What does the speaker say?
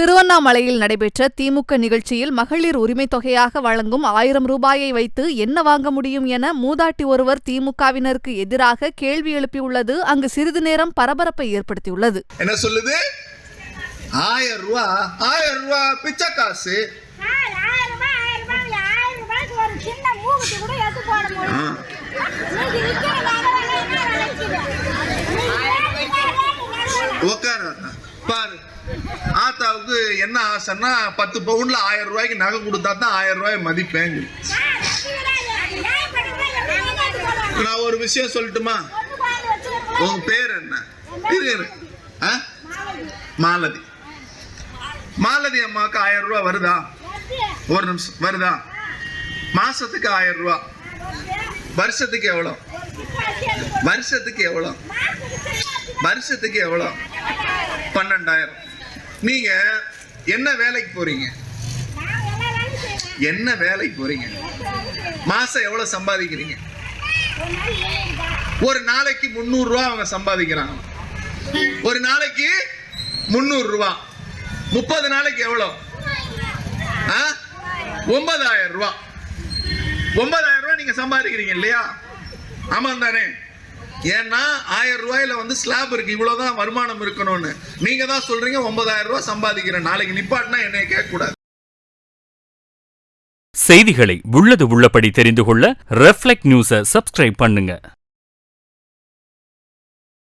திருவண்ணாமலையில் நடைபெற்ற திமுக நிகழ்ச்சியில் மகளிர் உரிமைத் தொகையாக வழங்கும் 1000 ரூபாயை வைத்து என்ன வாங்க முடியும் என மூதாட்டி ஒருவர் திமுகவினருக்கு எதிராக கேள்வி எழுப்பியுள்ளது அங்கு சிறிது நேரம் பரபரப்பை ஏற்படுத்தியுள்ளது. என்ன சொல்லுது? 1000 ரூபாய் பிச்சை காசு. பாரு, ஆத்தாவுக்கு என்ன ஆசைன்னா 10 பவுன்ல 1000 ரூபாய்க்கு நகை கொடுத்தா தான் 1000 ரூபாய் மதிப்பேங்க. நான் ஒரு விஷயம் சொல்லட்டுமா? உங்க பேர் என்ன? மாலதி. மாலதி அம்மாவுக்கு 1000 ரூபாய் வருதா? ஒரு நிமிஷம், வருதா? மாசத்துக்கு 1000 ரூபாய். வருஷத்துக்கு எவ்வளவு? வருஷத்துக்கு எவ்வளவு? வருஷத்துக்கு எவ்வளவு? 12,000. நீங்க என்ன வேலைக்கு போறீங்க? என்ன வேலைக்கு போறீங்க? மாசம் எவ்வளவு சம்பாதிக்கிறீங்க? ஒரு நாளைக்கு 300 ரூபாய் அவங்க சம்பாதிக்கிறாங்க. ஒரு நாளைக்கு 300 ரூபாய். 30 நாளைக்கு எவ்வளவு? 9,000 ரூபாய். 9,000 ரூபாய் நீங்க சம்பாதிக்கிறீங்க இல்லையா? ஆமா தானே? ஏன்னா 1000 ரூபாயில வந்து ஸ்லாப் இருக்கு, இவ்வளவுதான் வருமானம் இருக்கணும்னு. நீங்க தான் சொல்றீங்க 9,000 ரூபாய் சம்பாதிக்கிறேன். நாளைக்கு நிப்பாட்டினா என்னைய கேட்க கூடாது. செய்திகளை உள்ளது உள்ளபடி தெரிந்து கொள்ள ரெஃப்ளெக்ட் நியூஸை சப்ஸ்கிரைப் பண்ணுங்க.